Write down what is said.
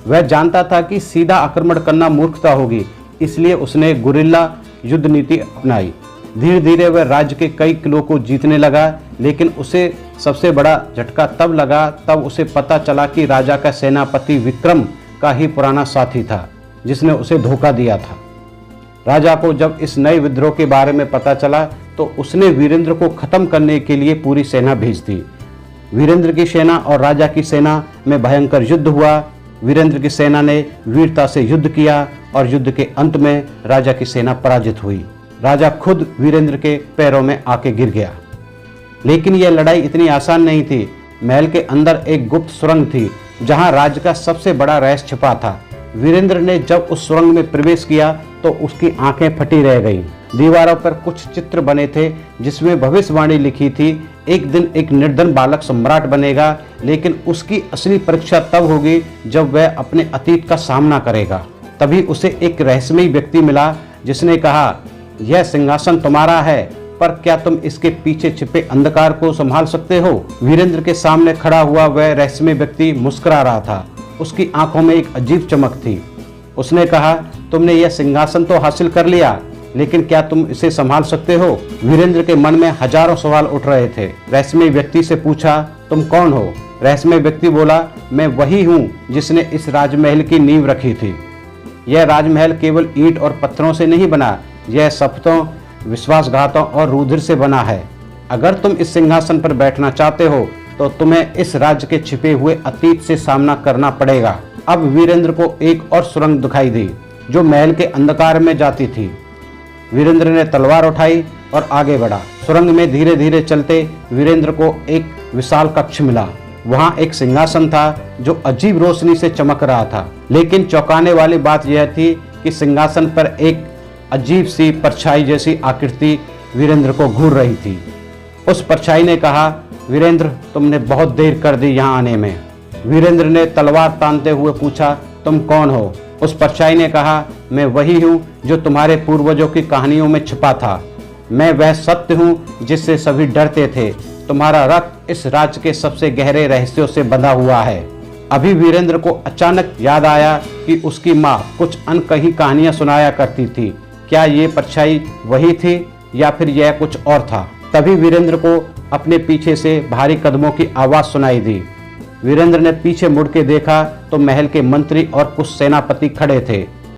वह जानता था कि सीधा आक्रमण करना मूर्खता होगी, इसलिए उसने गुरिल्ला युद्ध नीति अपनाई। धीरे धीरे वह राज्य के कई किलों को जीतने लगा, लेकिन उसे सबसे बड़ा झटका तब लगा तब उसे पता चला कि राजा का सेनापति विक्रम का ही पुराना साथी था, जिसने उसे धोखा दिया था। राजा को जब इस नए विद्रोह के बारे में पता चला तो उसने वीरेंद्र को खत्म करने के लिए पूरी सेना भेज दी। वीरेंद्र की सेना और राजा की सेना में भयंकर युद्ध हुआ। वीरेंद्र की सेना ने वीरता से युद्ध किया और युद्ध के अंत में राजा की सेना पराजित हुई। राजा खुद वीरेंद्र के पैरों में आके गिर गया। लेकिन यह लड़ाई इतनी आसान नहीं थी। महल के अंदर एक गुप्त सुरंग थी जहां राज्य का सबसे बड़ा रहस्य छिपा था। वीरेंद्र ने जब उस सुरंग में प्रवेश किया तो उसकी आंखें फटी रह गईं। दीवारों पर कुछ चित्र बने थे जिसमें भविष्यवाणी लिखी थी, एक दिन एक निर्धन बालक सम्राट बनेगा, लेकिन उसकी असली परीक्षा तब होगी जब वह अपने अतीत का सामना करेगा। तभी उसे एक रहस्यमयी व्यक्ति मिला जिसने कहा, यह सिंहासन तुम्हारा है, पर क्या तुम इसके पीछे छिपे अंधकार को संभाल सकते हो? वीरेंद्र के सामने खड़ा हुआ वह रहस्यमय व्यक्ति मुस्कुरा रहा था। उसकी आंखों में एक अजीब चमक थी। उसने कहा, तुमने यह सिंहासन तो हासिल कर लिया, लेकिन क्या तुम इसे संभाल सकते हो? वीरेंद्र के मन में हजारों सवाल उठ रहे थे। रहस्यमय व्यक्ति से पूछा, तुम कौन हो? रहस्यमय व्यक्ति बोला, मैं वही हूँ जिसने इस राजमहल की नींव रखी थी। यह राजमहल केवल ईंट और पत्थरों से नहीं बना, यह शपथों, विश्वासघातों और रुधिर से बना है। अगर तुम इस सिंहासन पर बैठना चाहते हो तो तुम्हें इस राज्य के छिपे हुए अतीत से सामना करना पड़ेगा। अब वीरेंद्र को एक और सुरंग दिखाई दी जो महल के अंधकार में जाती थी। वीरेंद्र ने तलवार उठाई और आगे बढ़ा। सुरंग में धीरे धीरे चलते वीरेंद्र को एक विशाल कक्ष मिला। वहां एक सिंहासन था जो अजीब रोशनी से चमक रहा था, लेकिन चौंकाने वाली बात यह थी कि सिंहासन पर एक अजीब सी परछाई जैसी आकृति वीरेंद्र को घूर रही थी। उस परछाई ने कहा, वीरेंद्र, तुमने बहुत देर कर दी यहाँ आने में। वीरेंद्र ने तलवार तानते हुए पूछा, तुम कौन हो? उस परछाई ने कहा, मैं वही हूँ जो तुम्हारे पूर्वजों की कहानियों में छिपा था। मैं वह सत्य हूँ जिससे सभी डरते थे। तुम्हारा रक्त इस राज्य के सबसे गहरे रहस्यों से बंधा हुआ है। अभी वीरेंद्र को अचानक याद आया कि उसकी माँ कुछ अनकही कहानियां सुनाया करती थी। क्या ये परछाई वही थी या फिर यह कुछ और था? तभी वीरेंद्र को अपने पीछे से भारी कदमों की आवाज सुनाई दी। वीरेंद्र ने पीछे मुड़ के देखा तो महल के मंत्री और कुछ सेनापति खड़े थे।